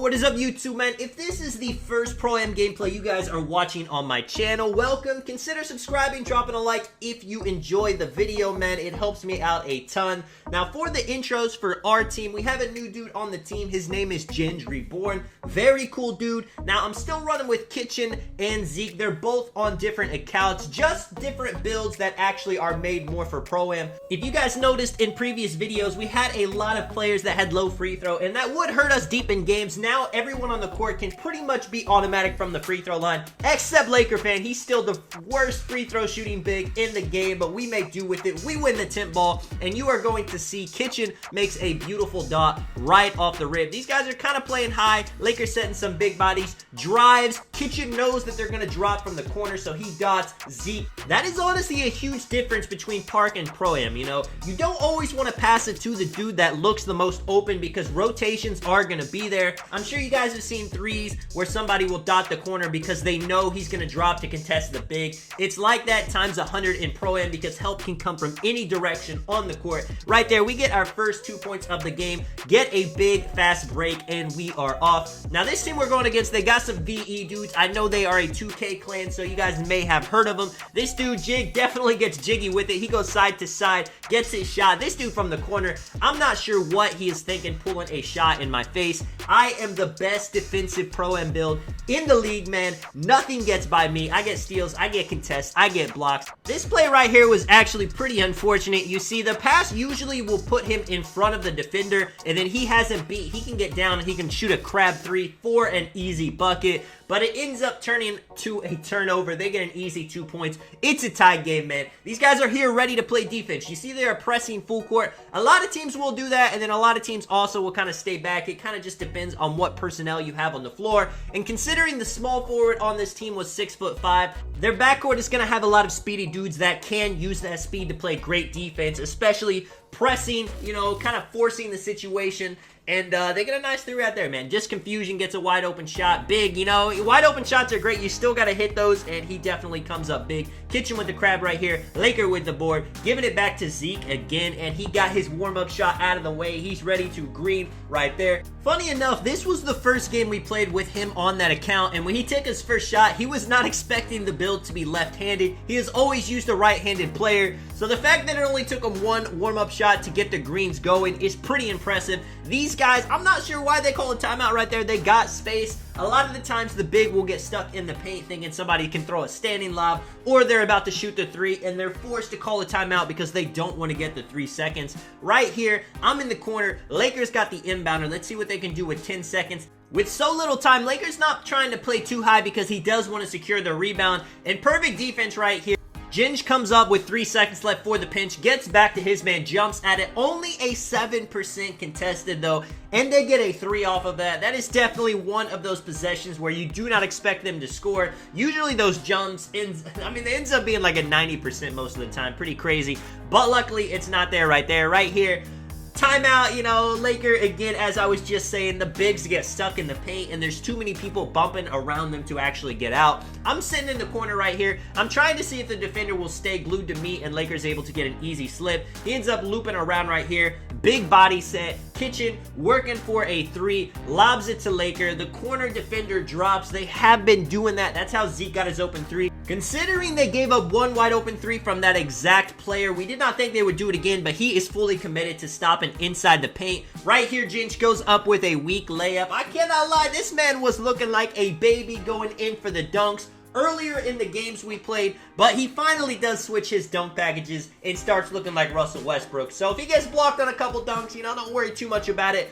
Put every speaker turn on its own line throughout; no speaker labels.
What is up, YouTube, man? If this is the first Pro-Am gameplay you guys are watching on my channel, welcome. Consider subscribing, dropping a like if you enjoy the video, man. It helps me out a ton. Now, for the intros for our team, we have a new dude on the team. His name is Ginge Reborn. Very cool dude. Now, I'm still running with Kitchen and Zeke. They're both on different accounts, just different builds that actually are made more for Pro-Am. If you guys noticed in previous videos, we had a lot of players that had low free throw, and that would hurt us deep in games. Now everyone on the court can pretty much be automatic from the free throw line, except Laker fan. He's still the worst free throw shooting big in the game, but we make do with it. We win the temp ball, and you are going to see Kitchen makes a beautiful dot right off the rip. These guys are kind of playing high. Lakers setting some big bodies, drives. Kitchen knows that they're going to drop from the corner, so he dots Zeke. That is honestly a huge difference between Park and Pro-Am. You know, you don't always want to pass it to the dude that looks the most open because rotations are going to be there. I'm sure you guys have seen threes where somebody will dot the corner because they know he's going to drop to contest the big. It's like that times 100 in Pro-Am because help can come from any direction on the court. Right there, we get our first 2 points of the game, get a big fast break, and we are off. Now, this team we're going against, they got some VE dudes. I know they are a 2K clan, so you guys may have heard of them. This dude, Jig, definitely gets jiggy with it. He goes side to side, gets his shot. This dude from the corner, I'm not sure what he is thinking pulling a shot in my face. I am the best defensive Pro-Am build in the league, man. Nothing gets by me. I get steals, I get contests, I get blocks. This play right here was actually pretty unfortunate. You see, the pass usually will put him in front of the defender, and then he has him beat. He can get down and he can shoot a crab three for an easy bucket, but it ends up turning to a turnover. They get an easy 2 points. It's a tied game, man. These guys are here ready to play defense. You see they are pressing full court. A lot of teams will do that, and then a lot of teams also will kind of stay back. It kind of just depends on what personnel you have on the floor. And considering the small forward on this team was 6'5", their backcourt is going to have a lot of speedy dudes that can use that speed to play great defense, especially pressing, you know, kind of forcing the situation. And they get a nice three right there, man. Just confusion, gets a wide open shot. Big, you know, wide open shots are great. You still got to hit those, and he definitely comes up big. Kitchen with the crab right here. Laker with the board. Giving it back to Zeke again, and he got his warm-up shot out of the way. He's ready to green right there. Funny enough, this was the first game we played with him on that account, and when he took his first shot, he was not expecting the build to be left-handed. He has always used a right-handed player, so the fact that it only took him one warm-up shot to get the greens going is pretty impressive. These guys, I'm not sure why they call a timeout right there. They got space. A lot of the times the big will get stuck in the paint thinking somebody can throw a standing lob, or they're about to shoot the three and they're forced to call a timeout because they don't want to get the 3 seconds. Right here, I'm in the corner. Lakers got the inbounder. Let's see what they can do with 10 seconds. With so little time, Lakers not trying to play too high because he does want to secure the rebound. And perfect defense right here. Ginge comes up with 3 seconds left for the pinch, gets back to his man, jumps at it. Only a 7% contested though, and they get a 3 off of that. That is definitely one of those possessions where you do not expect them to score. Usually those jumps, they ends up being like a 90% most of the time. Pretty crazy, but luckily it's not there right there. Right here, timeout, you know, Laker, again, as I was just saying, the bigs get stuck in the paint, and there's too many people bumping around them to actually get out. I'm sitting in the corner right here. I'm trying to see if the defender will stay glued to me, and Laker's able to get an easy slip. He ends up looping around right here. Big body set. Kitchen working for a 3. Lobs it to Laker. The corner defender drops. They have been doing that. That's how Zeke got his open 3. Considering they gave up one wide open 3 from that exact player, we did not think they would do it again, but he is fully committed to stopping inside the paint. Right here, Ginge goes up with a weak layup. I cannot lie, this man was looking like a baby going in for the dunks earlier in the games we played, but he finally does switch his dunk packages and starts looking like Russell Westbrook. So if he gets blocked on a couple dunks, you know, don't worry too much about it.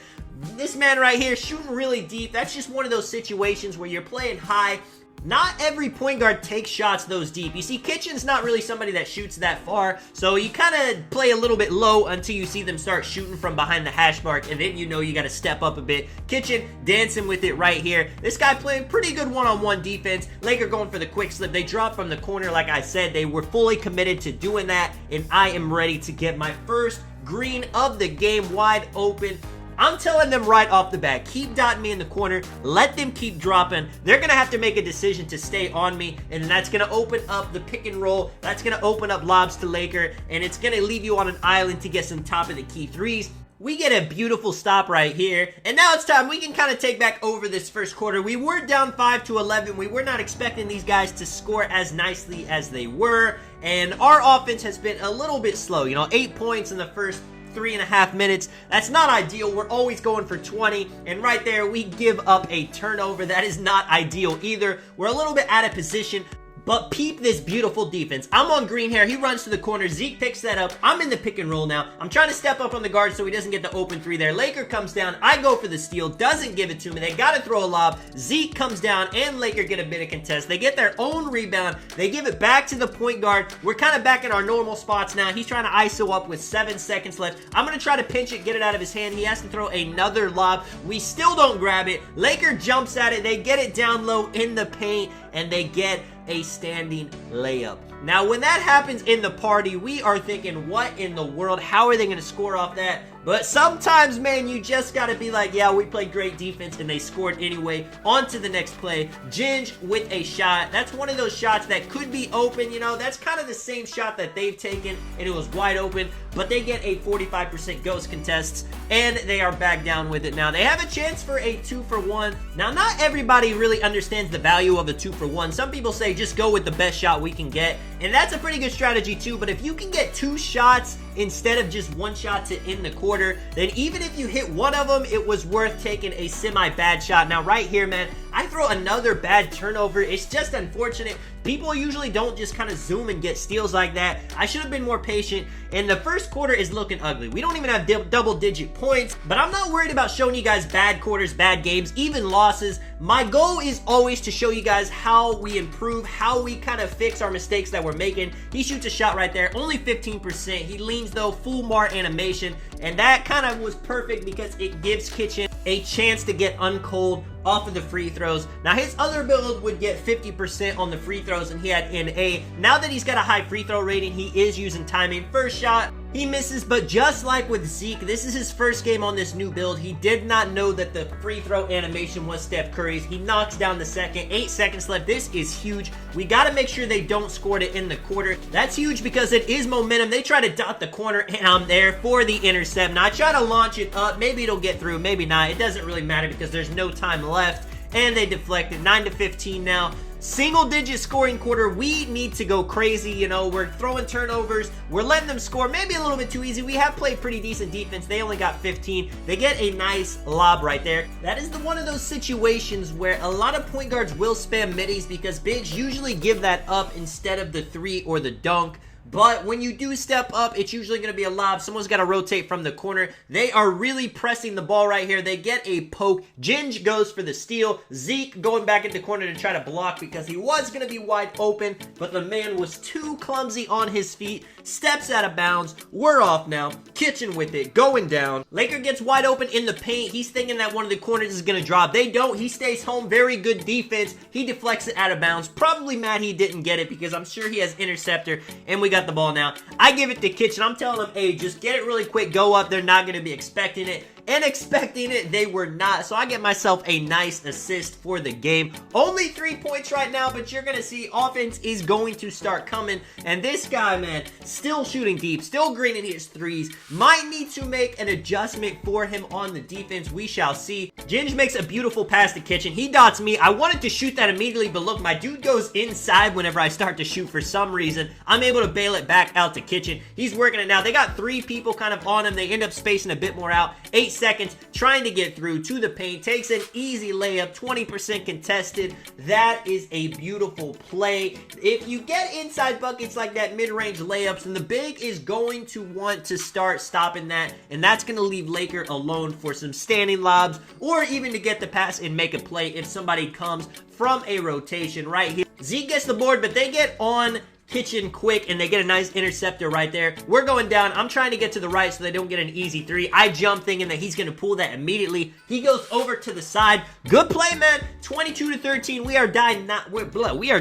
This man right here shooting really deep. That's just one of those situations where you're playing high. Not every point guard takes shots those deep. You see, Kitchen's not really somebody that shoots that far, so you kind of play a little bit low until you see them start shooting from behind the hash mark, and then you know you got to step up a bit. Kitchen dancing with it right here. This guy playing pretty good one-on-one defense. Laker going for the quick slip. They drop from the corner, like I said. They were fully committed to doing that, and I am ready to get my first green of the game wide open. I'm telling them right off the bat, keep dotting me in the corner, let them keep dropping. They're going to have to make a decision to stay on me, and then that's going to open up the pick and roll. That's going to open up lobs to Laker, and it's going to leave you on an island to get some top of the key threes. We get a beautiful stop right here. And now it's time. We can kind of take back over this first quarter. We were down 5-11. We were not expecting these guys to score as nicely as they were. And our offense has been a little bit slow. You know, 8 points in the first 3.5 minutes. That's not ideal. We're always going for 20. And right there, we give up a turnover. That is not ideal either. We're a little bit out of position. But peep this beautiful defense. I'm on green here. He runs to the corner. Zeke picks that up. I'm in the pick and roll now. I'm trying to step up on the guard so he doesn't get the open three there. Laker comes down. I go for the steal. Doesn't give it to me. They got to throw a lob. Zeke comes down and Laker get a bit of contest. They get their own rebound. They give it back to the point guard. We're kind of back in our normal spots now. He's trying to ISO up with 7 seconds left. I'm going to try to pinch it, get it out of his hand. He has to throw another lob. We still don't grab it. Laker jumps at it. They get it down low in the paint and they get a standing layup. Now, when that happens in the party, we are thinking, what in the world? How are they going to score off that? But sometimes, man, you just got to be like, yeah, we played great defense, and they scored anyway. On to the next play. Ginge with a shot. That's one of those shots that could be open, you know. That's kind of the same shot that they've taken, and it was wide open. But they get a 45% ghost contests, and they are back down with it now. They have a chance for a 2-for-1. Now, not everybody really understands the value of a 2-for-1. Some people say just go with the best shot we can get, and that's a pretty good strategy too. But if you can get 2 shots instead of just 1 shot to end the quarter, then even if you hit one of them, it was worth taking a semi-bad shot. Now, right here, man, I throw another bad turnover. It's just unfortunate. People usually don't just kind of zoom and get steals like that. I should have been more patient, and the first quarter is looking ugly. We don't even have double-digit points, but I'm not worried about showing you guys bad quarters, bad games, even losses. My goal is always to show you guys how we improve, how we kind of fix our mistakes that we're making. He shoots a shot right there, only 15%. He leans, though, full Mar animation, and that kind of was perfect because it gives Kitchen a chance to get uncold off of the free throws. Now, his other build would get 50% on the free throws, and he had NA. Now that he's got a high free throw rating, he is using timing. First shot, he misses, but just like with Zeke, this is his first game on this new build. He did not know that the free throw animation was Steph Curry's. He knocks down the second. 8 seconds left. This is huge. We got to make sure they don't score it in the quarter. That's huge because it is momentum. They try to dot the corner, and I'm there for the intercept. Now, I try to launch it up. Maybe it'll get through. Maybe not. It doesn't really matter because there's no time left, and they deflect it. 9-15 now. Single-digit scoring quarter. We need to go crazy. You know, we're throwing turnovers. We're letting them score maybe a little bit too easy. We have played pretty decent defense. They only got 15. They get a nice lob right there. That is one of those situations where a lot of point guards will spam middies because bigs usually give that up instead of the 3 or the dunk. But when you do step up, it's usually going to be a lob. Someone's got to rotate from the corner. They are really pressing the ball right here. They get a poke. Ginge goes for the steal. Zeke going back in the corner to try to block because he was going to be wide open, but the man was too clumsy on his feet. Steps out of bounds. We're off now. Kitchen with it. Going down. Laker gets wide open in the paint. He's thinking that one of the corners is going to drop. They don't. He stays home. Very good defense. He deflects it out of bounds. Probably mad he didn't get it because I'm sure he has interceptor, and we got the ball now. I give it to Kitchen. I'm telling him, hey, just get it really quick, go up. They're not going to be expecting it. And expecting it, they were not. So I get myself a nice assist for the game. Only 3 points right now, but you're going to see offense is going to start coming. And this guy, man, still shooting deep, still greening his threes. Might need to make an adjustment for him on the defense. We shall see. Ginge makes a beautiful pass to Kitchen. He dots me. I wanted to shoot that immediately, but look, my dude goes inside whenever I start to shoot for some reason. I'm able to bail it back out to Kitchen. He's working it now. They got 3 people kind of on him. They end up spacing a bit more out. 8 seconds trying to get through to the paint. Takes an easy layup. 20% contested. That is a beautiful play. If you get inside buckets like that, mid-range layups, then the big is going to want to start stopping that, and that's going to leave Laker alone for some standing lobs or even to get the pass and make a play if somebody comes from a rotation right here. Zeke gets the board, but they get on Kitchen quick, and they get a nice interceptor right there. We're going down. I'm trying to get to the right so they don't get an easy 3. I jump thinking that he's going to pull that immediately. He goes over to the side. Good play, man. 22-13. We are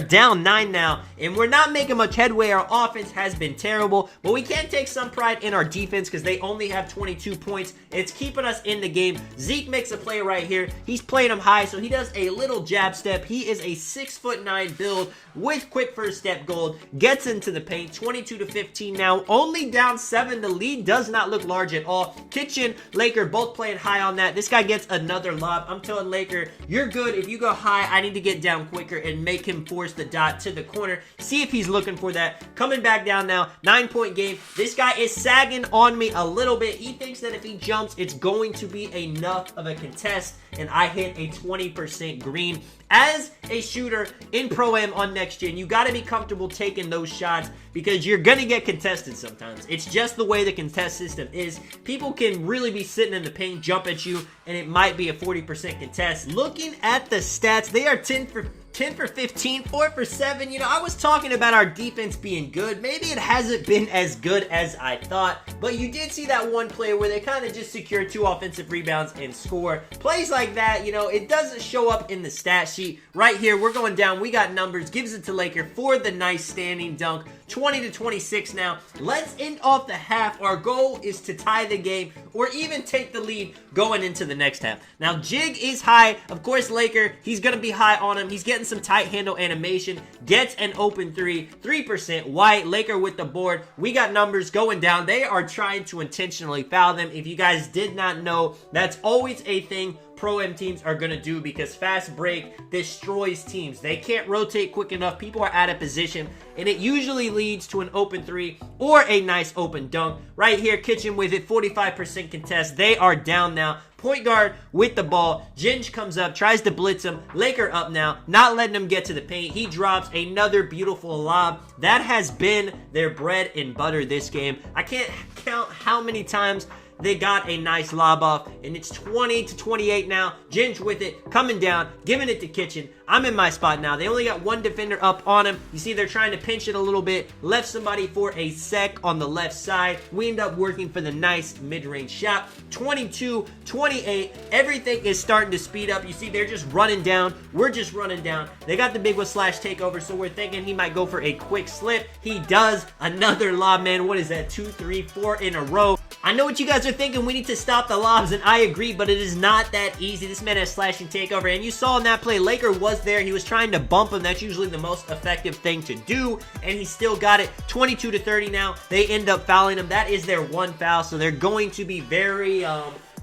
down 9 now, and we're not making much headway. Our offense has been terrible, but we can take some pride in our defense because they only have 22 points. It's keeping us in the game. Zeke makes a play right here. He's playing him high, so he does a little jab step. He is a 6'9" build with quick first step gold. gets into the paint, 22-15 now, only down 7. The lead does not look large at all. Kitchen, Laker, both playing high on that. This guy gets another lob. I'm telling Laker, you're good. If you go high, I need to get down quicker and make him force the dot to the corner. See if he's looking for that. Coming back down now, 9-point game. This guy is sagging on me a little bit. He thinks that if he jumps, it's going to be enough of a contest, and I hit a 20% green. As a shooter in Pro-Am on Next Gen, you got to be comfortable taking those shots because you're going to get contested sometimes. It's just the way the contest system is. People can really be sitting in the paint, jump at you, and it might be a 40% contest. Looking at the stats, they are 10 for 15, 4 for 7. You know, I was talking about our defense being good. Maybe it hasn't been as good as I thought, but you did see that one play where they kind of just secured 2 offensive rebounds and score. Plays like that, you know, it doesn't show up in the stat sheet. Right here, we're going down. We got numbers. Gives it to Laker for the nice standing dunk. 20-26 now. Let's end off the half. Our goal is to tie the game or even take the lead going into the next half. Now, Jig is high. Of course, Laker, he's going to be high on him. He's getting some tight handle animation. Gets an open 3. 3% white. Laker with the board. We got numbers going down. They are trying to intentionally foul them. If you guys did not know, that's always a thing Pro-Am teams are going to do because fast break destroys teams. They can't rotate quick enough. People are out of position, and it usually leads to an open 3 or a nice open dunk. Right here, Kitchen with it, 45% contest. They are down now. Point guard with the ball. Ginge comes up, tries to blitz him. Laker up now, not letting him get to the paint. He drops another beautiful lob. That has been their bread and butter this game. I can't count how many times they got a nice lob off, and it's 20-28 now. Ginge with it, coming down, giving it to Kitchen. I'm in my spot now. They only got one defender up on him. You see they're trying to pinch it a little bit. Left somebody for a sec on the left side. We end up working for the nice mid-range shot. 22-28. Everything is starting to speed up. You see they're just running down. We're just running down. They got the big one slash takeover, so we're thinking he might go for a quick slip. He does. Another lob, man. What is that? 2, 3, 4 in a row. I know what you guys are thinking. We need to stop the lobs, and I agree, but it is not that easy. This man has slashing takeover, and you saw in that play, Laker was there. He was trying to bump him. That's usually the most effective thing to do, and he still got it. 22-30 now. They end up fouling him. That is their one foul, so they're going to be very,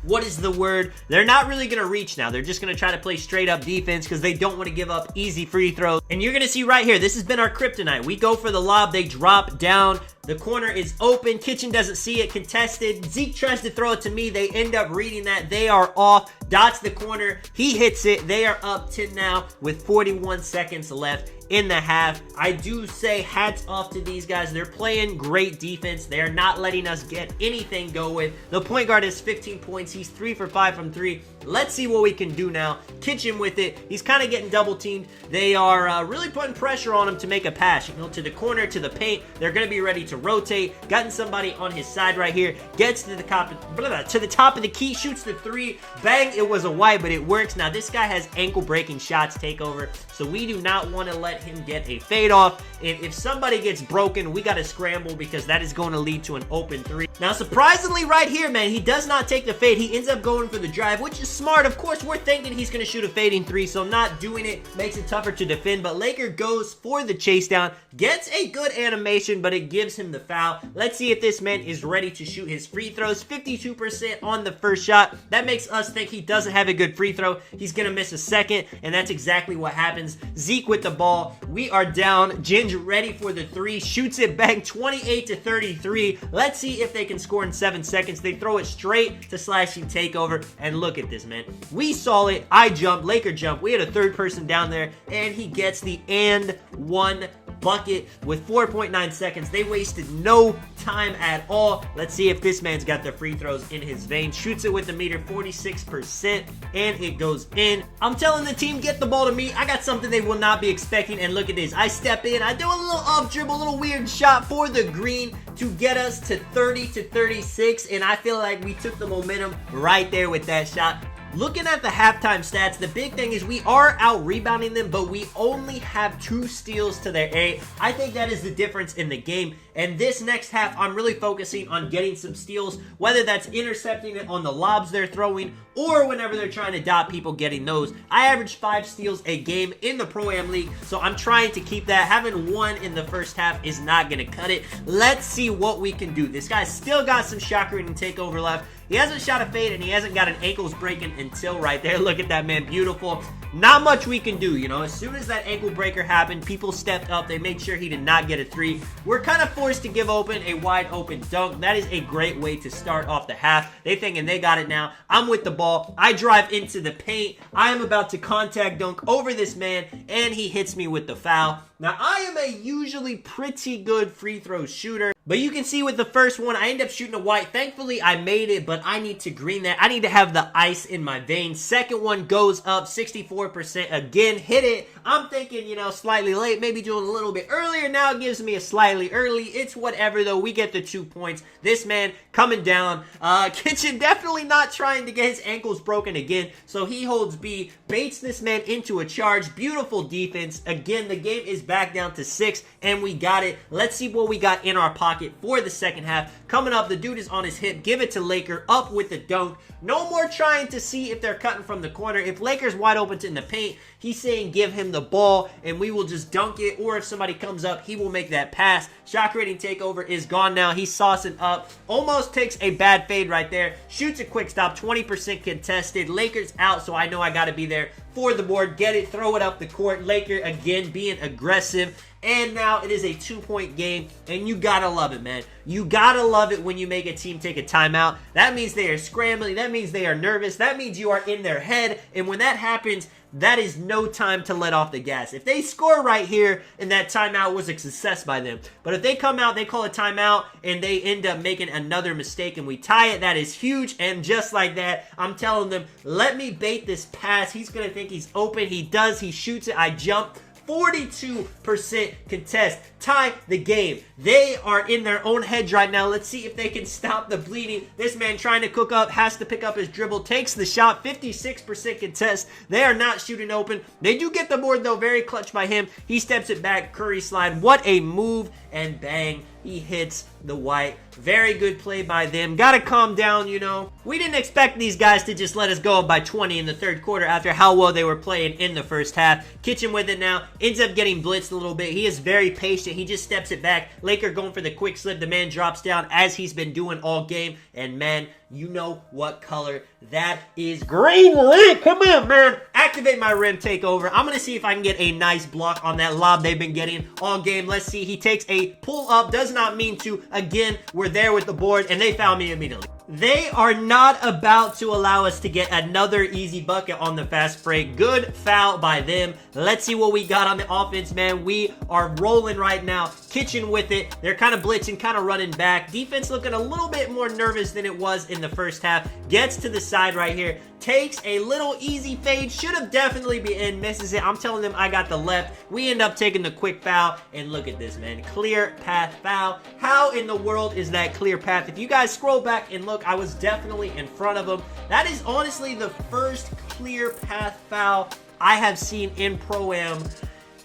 what is the word? They're not really going to reach now. They're just going to try to play straight up defense because they don't want to give up easy free throws. And you're going to see right here, this has been our kryptonite. We go for the lob. They drop down. The corner is open. Kitchen doesn't see it. Contested. Zeke tries to throw it to me. They end up reading that. They are off. Dots the corner. He hits it. They are up 10 now with 41 seconds left in the half. I do say hats off to these guys. They're playing great defense. They're not letting us get anything going. The point guard has 15 points. He's 3 for 5 from 3. Let's see what we can do now. Kitchen with it. He's kind of getting double teamed. They are really putting pressure on him to make a pass, you know, to the corner, to the paint. They're going to be ready to rotate. Gotten somebody on his side right here. Gets to the top of the key. Shoots the 3. Bang. It was a white, but it works. Now, this guy has ankle breaking shots take over, so we do not want to let him get a fade off. If somebody gets broken, we got to scramble because that is going to lead to an open 3. Now, surprisingly right here, man, he does not take the fade. He ends up going for the drive, which is smart. Of course, we're thinking he's going to shoot a fading 3, so not doing it makes it tougher to defend, but Laker goes for the chase down, gets a good animation, but it gives him the foul. Let's see if this man is ready to shoot his free throws. 52% on the first shot. That makes us think he doesn't have a good free throw. He's going to miss a second, and that's exactly what happens. Zeke with the ball. We are down. Ginge ready for the 3. Shoots it back 28-33. Let's see if they can score in 7 seconds. They throw it straight to slashing takeover, and look at this, man. We saw it. I jumped. Laker jumped. We had a third person down there, and he gets the and one bucket with 4.9 seconds. They wasted no time at all. Let's see if this man's got the free throws in his veins. Shoots it with the meter, 46%, and it goes in. I'm telling the team, get the ball to me. I got something they will not be expecting, and look at this. I step in. I do a little off dribble, a little weird shot for the green to get us to 30-36, and I feel like we took the momentum right there with that shot. Looking at the halftime stats, the big thing is we are out rebounding them, but we only have 2 steals to their 8. I think that is the difference in the game. And this next half, I'm really focusing on getting some steals, whether that's intercepting it on the lobs they're throwing or whenever they're trying to dot people, getting those. I average 5 steals a game in the Pro-Am League, so I'm trying to keep that. Having 1 in the first half is not going to cut it. Let's see what we can do. This guy's still got some shot creating takeover left. He hasn't shot a fade, and he hasn't got an ankles breaking until right there. Look at that, man. Beautiful. Not much we can do, you know. As soon as that ankle breaker happened, people stepped up. They made sure he did not get a 3. We're kind of forced to give open a wide open dunk. That is a great way to start off the half. They thinking they got it now. I'm with the ball. I drive into the paint. I am about to contact dunk over this man, and he hits me with the foul. Now, I am a usually pretty good free throw shooter, but you can see with the first one, I end up shooting a white. Thankfully, I made it, but I need to green that. I need to have the ice in my veins. Second one goes up 64%. Again, hit it. I'm thinking, you know, slightly late, maybe doing a little bit earlier. Now it gives me a slightly early. It's whatever, though. We get the 2 points. This man coming down. Kitchen definitely not trying to get his ankles broken again, so he holds B, baits this man into a charge. Beautiful defense. Again, the game is back down to 6, and we got it. Let's see what we got in our pocket for the second half. Coming up, the dude is on his hip. Give it to Laker. Up with the dunk. No more trying to see if they're cutting from the corner. If Laker's wide open in the paint, he's saying give him the ball, and we will just dunk it. Or if somebody comes up, he will make that pass. Shot creating takeover is gone now. He's saucing up. Almost takes a bad fade right there. Shoots a quick stop. 20% contested. Lakers out, so I know I got to be there for the board. Get it. Throw it up the court. Laker again being aggressive. And now it is a 2-point game, and you gotta love it, man. You gotta love it when you make a team take a timeout. That means they are scrambling. That means they are nervous. That means you are in their head. And when that happens, that is no time to let off the gas. If they score right here, and that timeout was a success by them. But if they come out, they call a timeout, and they end up making another mistake, and we tie it, that is huge. And just like that, I'm telling them, let me bait this pass. He's gonna think he's open. He does. He shoots it. I jump. 42% contest. Tie the game. They are in their own heads right now. Let's see if they can stop the bleeding. This man trying to cook up, has to pick up his dribble, takes the shot. 56% contest. They are not shooting open. They do get the board, though. Very clutch by him. He steps it back. Curry slide. What a move. And bang, he hits the white. Very good play by them. Gotta calm down, you know. We didn't expect these guys to just let us go up by 20 in the third quarter after how well they were playing in the first half. Kitchen with it now. Ends up getting blitzed a little bit. He is very patient. He just steps it back. Laker going for the quick slip. The man drops down as he's been doing all game. And man, you know what color that is. Green lit. Come on, man. Activate my rim takeover. I'm going to see if I can get a nice block on that lob they've been getting all game. Let's see. He takes a pull up. Does not mean to. Again, we're there with the board, and they found me immediately. They are not about to allow us to get another easy bucket on the fast break. Good foul by them. Let's see what we got on the offense, man. We are rolling right now. Kitchen with it. They're kind of blitzing, kind of running back. Defense looking a little bit more nervous than it was in the first half. Gets to the side right here. Takes a little easy fade. Should have definitely been in. Misses it. I'm telling them I got the left. We end up taking the quick foul. And look at this, man. Clear path foul. How in the world is that clear path? If you guys scroll back and look, I was definitely in front of him. That is honestly the first clear path foul I have seen in Pro-Am.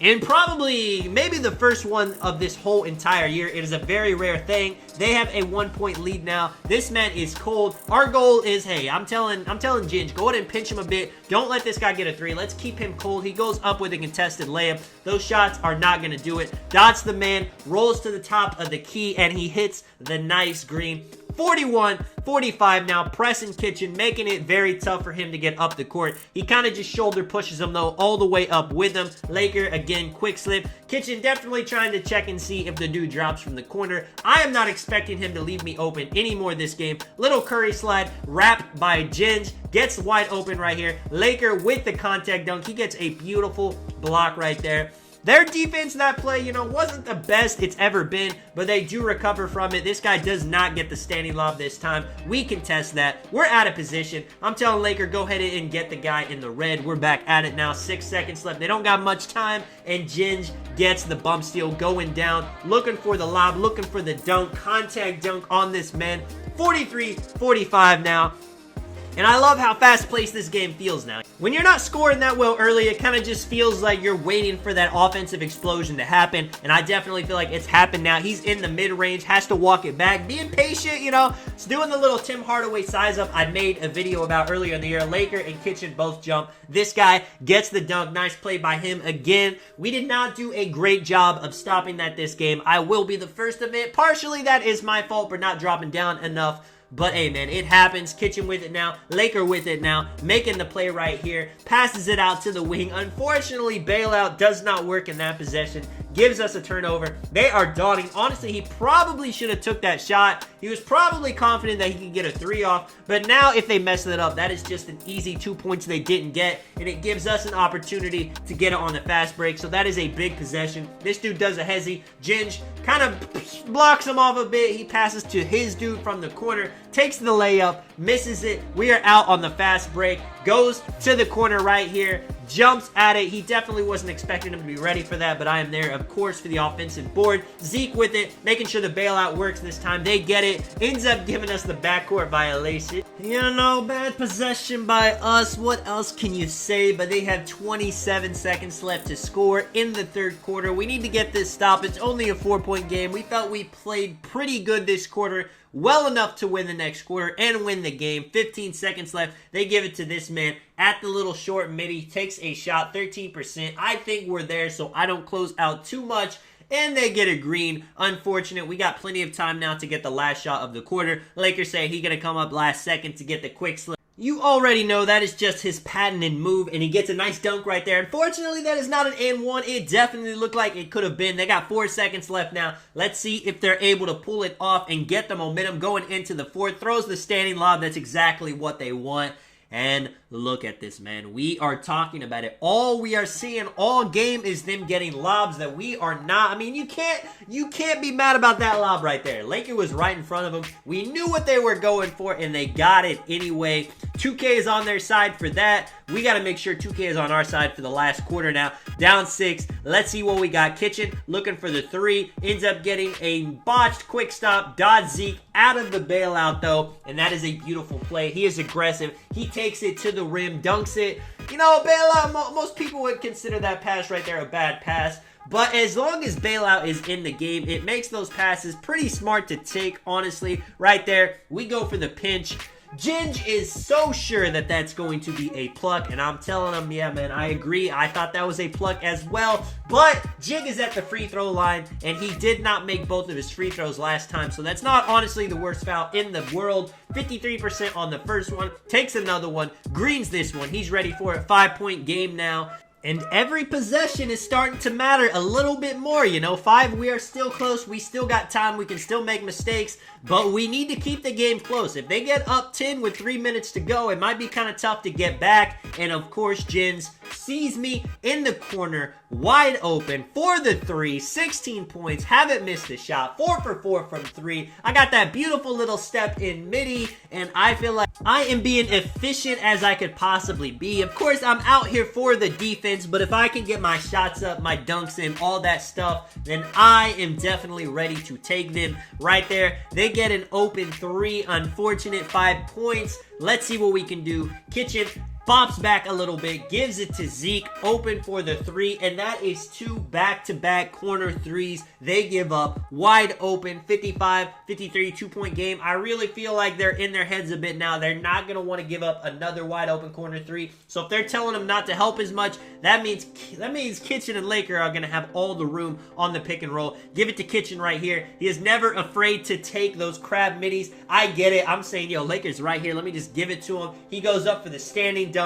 And probably, maybe the first one of this whole entire year. It is a very rare thing. They have a 1-point lead now. This man is cold. Our goal is, hey, I'm telling Ginge, go ahead and pinch him a bit. Don't let this guy get a 3. Let's keep him cold. He goes up with a contested layup. Those shots are not going to do it. Dots the man, rolls to the top of the key, and he hits the nice green. 41-45 now, pressing Kitchen, making it very tough for him to get up the court. He kind of just shoulder pushes him, though, all the way up with him. Laker, again, quick slip. Kitchen definitely trying to check and see if the dude drops from the corner. I am not expecting him to leave me open anymore this game. Little Curry slide, wrapped by Ginge. Gets wide open right here. Laker with the contact dunk. He gets a beautiful block right there. Their defense that play, you know, wasn't the best it's ever been, but they do recover from it. This guy does not get the standing lob this time. We contest that. We're out of position. I'm telling Laker, go ahead and get the guy in the red. We're back at it now. 6 seconds left. They don't got much time, and Ginge gets the bump steal going down, looking for the lob, looking for the dunk, contact dunk on this man. 43-45 now. And I love how fast-paced this game feels now. When you're not scoring that well early, it kind of just feels like you're waiting for that offensive explosion to happen. And I definitely feel like it's happened now. He's in the mid-range, has to walk it back. Being patient, you know, it's doing the little Tim Hardaway size-up I made a video about earlier in the year. Laker and Kitchen both jump. This guy gets the dunk. Nice play by him again. We did not do a great job of stopping that this game. I will be the first to admit, partially that is my fault for not dropping down enough. But hey, man, it happens. Kitchen with it now. Laker with it now. Making the play right here. Passes it out to the wing. Unfortunately, bailout does not work in that possession. Gives us a turnover. They are dawdling. Honestly, he probably should have took that shot. He was probably confident that he could get a 3 off. But now, if they mess it up, that is just an easy 2 points they didn't get. And it gives us an opportunity to get it on the fast break. So that is a big possession. This dude does a hezzy. Ginge kind of blocks him off a bit. He passes to his dude from the corner. Takes the layup, misses it. We are out on the fast break. Goes to the corner right here. Jumps at it. He definitely wasn't expecting him to be ready for that, but I am there, of course, for the offensive board. Zeke with it, making sure the bailout works this time. They get it. Ends up giving us the backcourt violation. You know, bad possession by us. What else can you say? But they have 27 seconds left to score in the third quarter. We need to get this stop. It's only a 4-point game. We felt we played pretty good this quarter. Well enough to win the next quarter and win the game. 15 seconds left. They give it to this man at the little short midi. Takes a shot, 13%. I think we're there, so I don't close out too much. And they get a green. Unfortunate. We got plenty of time now to get the last shot of the quarter. Lakers say he's going to come up last second to get the quick slip. You already know that is just his patented move, and he gets a nice dunk right there. Unfortunately, that is not an and one. It definitely looked like it could have been. They got 4 seconds left now. Let's see if they're able to pull it off and get the momentum going into the fourth. Throws the standing lob. That's exactly what they want. And look at this, man. We are talking about it. All we are seeing all game is them getting lobs that we are not. I mean, you can't be mad about that lob right there. Laker was right in front of them. We knew what they were going for, and they got it anyway. 2K is on their side for that. We got to make sure 2K is on our side for the last quarter now. Down 6. Let's see what we got. Kitchen looking for the 3. Ends up getting a botched quick stop. Dodge Zeke out of the bailout, though. And that is a beautiful play. He is aggressive. He takes it to the rim, dunks it. You know, bailout, most people would consider that pass right there a bad pass. But as long as bailout is in the game, it makes those passes pretty smart to take, honestly. Right there, we go for the pinch. Ginge is so sure that that's going to be a pluck, and I'm telling him, yeah, man, I agree. I thought that was a pluck as well, but Jig is at the free throw line, and he did not make both of his free throws last time, so that's not honestly the worst foul in the world. 53% on the first one, takes another one, greens this one. He's ready for it. 5-point game now. And every possession is starting to matter a little bit more, you know. 5, we are still close. We still got time. We can still make mistakes, but we need to keep the game close. If they get up 10 with 3 minutes to go, it might be kind of tough to get back. And of course, Jins sees me in the corner, wide open for the 3. 16 points. Haven't missed a shot. 4 for 4 from 3. I got that beautiful little step in midi, and I feel like I am being efficient as I could possibly be. Of course, I'm out here for the defense, but if I can get my shots up, my dunks in, all that stuff, then I am definitely ready to take them. Right there, they get an open 3. Unfortunate 5 points. Let's see what we can do. Kitchen bops back a little bit, gives it to Zeke, open for the 3, and that is 2 back-to-back corner 3s. They give up, wide open, 55, 53, 2-point game. I really feel like they're in their heads a bit now. They're not going to want to give up another wide open corner 3. So if they're telling them not to help as much, that means Kitchen and Laker are going to have all the room on the pick and roll. Give it to Kitchen right here. He is never afraid to take those crab middies. I get it. I'm saying, yo, Lakers right here. Let me just give it to him. He goes up for the standing dunk.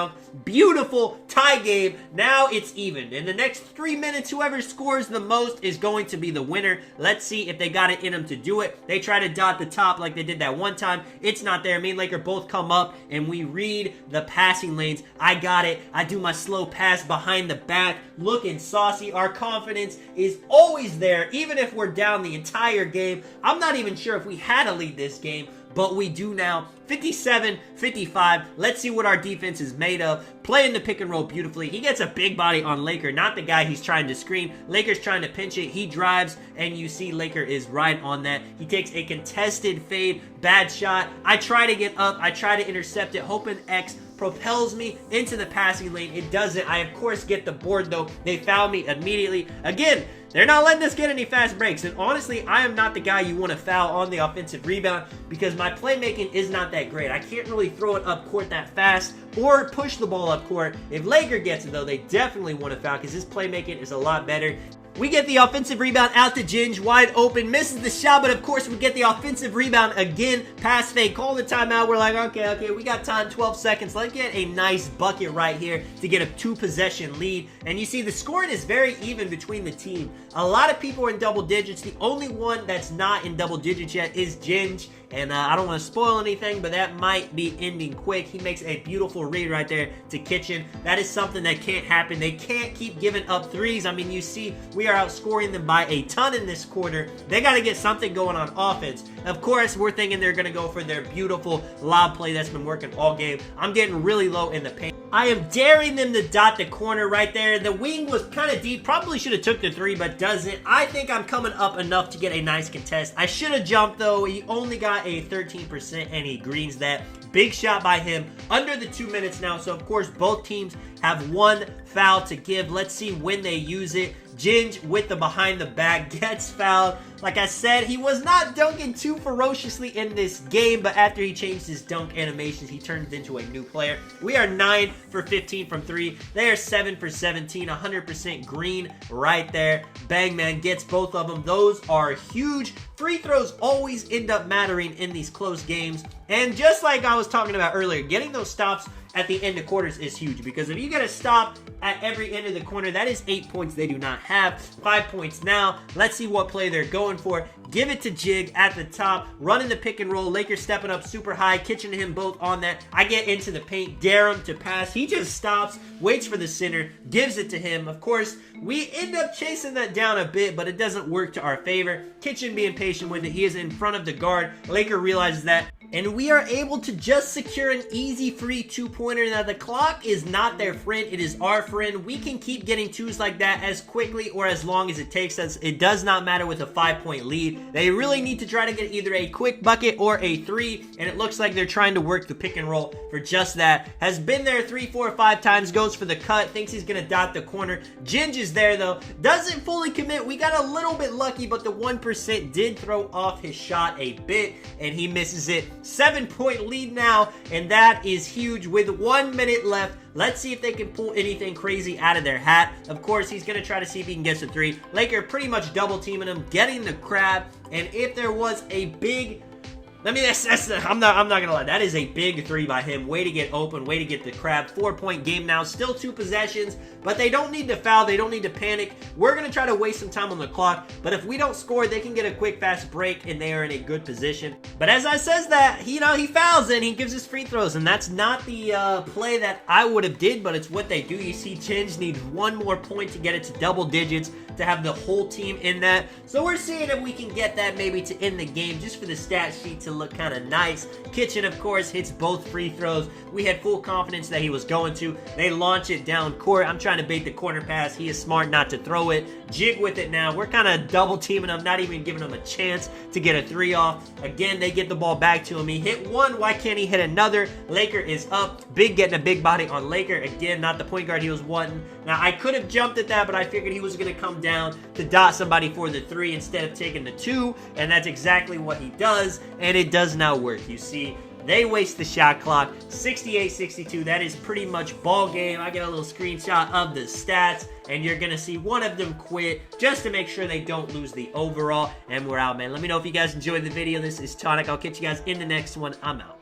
Beautiful tie game. Now it's even. In the next 3 minutes, whoever scores the most is going to be the winner. Let's see if they got it in them to do it. They try to dot the top like they did that one time. It's not there. Me and Laker both come up and we read the passing lanes. I got it. I do my slow pass behind the back. Looking saucy. Our confidence is always there, even if we're down the entire game. I'm not even sure if we had to lead this game, but we do now. 57-55. Let's see what our defense is made of. Playing the pick and roll beautifully. He gets a big body on Laker, not the guy he's trying to screen. Laker's trying to pinch it. He drives, and you see Laker is right on that. He takes a contested fade. Bad shot. I try to get up. I try to intercept it, hoping X propels me into the passing lane. It doesn't. I, of course, get the board, though. They foul me immediately. Again, they're not letting us get any fast breaks, and honestly, I am not the guy you want to foul on the offensive rebound because my playmaking is not that great. I can't really throw it up court that fast or push the ball up court. If Laker gets it, though, they definitely want to foul because his playmaking is a lot better. We get the offensive rebound out to Ginge, wide open, misses the shot, but of course we get the offensive rebound again. Pass fake, call the timeout. We're like, okay, we got time, 12 seconds. Let's get a nice bucket right here to get a 2-possession lead. And you see the scoring is very even between the team. A lot of people are in double digits. The only one that's not in double digits yet is Ginge. And I don't want to spoil anything, but that might be ending quick. He makes a beautiful read right there to Kitchen. That is something that can't happen. They can't keep giving up threes. I mean, you see, we are outscoring them by a ton in this quarter. They got to get something going on offense. Of course, we're thinking they're going to go for their beautiful lob play that's been working all game. I'm getting really low in the paint. I am daring them to dot the corner right there. The wing was kind of deep. Probably should have took the 3, but doesn't. I think I'm coming up enough to get a nice contest. I should have jumped, though. He only got a 13%, and he greens that. Big shot by him. Under the 2 minutes now, so of course both teams have one foul to give. Let's see when they use it. Ginge with the behind the back gets fouled. Like I said, he was not dunking too ferociously in this game, but after he changed his dunk animations, he turned into a new player. We are 9 for 15 from 3. They are 7 for 17, 100% green right there. Bang Man gets both of them. Those are huge. Free throws always end up mattering in these close games. And just like I was talking about earlier, getting those stops at the end of quarters is huge, because if you get a stop at every end of the corner, that is 8 points they do not have. 5 points now. Let's see what play they're going for. Give it to Jig at the top, running the pick and roll. Lakers stepping up super high, Kitchen and him both on that. I get into the paint, dare him to pass. He just stops, waits for the center, gives it to him. Of course, we end up chasing that down a bit, but it doesn't work to our favor. Kitchen being patient with it. He is in front of the guard. Laker realizes that, and we are able to just secure an easy free 2-pointer. Now, the clock is not their friend. It is our friend. We can keep getting 2s like that as quickly or as long as it takes us. It does not matter with a 5-point lead. They really need to try to get either a quick bucket or a 3, and it looks like they're trying to work the pick and roll for just that. Has been there 3, 4, 5 times. Goes for the cut. Thinks he's going to dot the corner. Ginge is there, though. Doesn't fully commit. We got a little bit lucky, but the 1% did throw off his shot a bit, and he misses it. 7-point lead now, and that is huge with 1 minute left. Let's see if they can pull anything crazy out of their hat. Of course, he's going to try to see if he can get a 3. Laker pretty much double teaming him, getting the crab, and if there was a big... I'm not gonna lie. That is a big 3 by him. Way to get open. Way to get the crab. 4-point game now. Still 2 possessions, but they don't need to foul. They don't need to panic. We're gonna try to waste some time on the clock, but if we don't score, they can get a quick, fast break, and they are in a good position. But as I says that, he fouls and he gives us free throws, and that's not the play that I would have did, but it's what they do. You see, Ginge needs 1 more point to get it to double digits to have the whole team in that. So we're seeing if we can get that maybe to end the game, just for the stat sheet to look kind of nice. Kitchen, of course, hits both free throws. We had full confidence that he was going to. They launch it down court. I'm trying to bait the corner pass. He is smart not to throw it. Jig with it now. We're kind of double teaming him, not even giving him a chance to get a 3 off. Again, they get the ball back to him. He hit 1. Why can't he hit another? Laker is up. Big getting a big body on Laker. Again, not the point guard he was wanting. Now, I could have jumped at that, but I figured he was going to come down to dot somebody for the 3 instead of taking the 2, and that's exactly what he does, and it does not work. You see, they waste the shot clock. 68-62. That is pretty much ball game. I get a little screenshot of the stats, and you're going to see one of them quit just to make sure they don't lose the overall, and we're out, man. Let me know if you guys enjoyed the video. This is Tonic. I'll catch you guys in the next one. I'm out.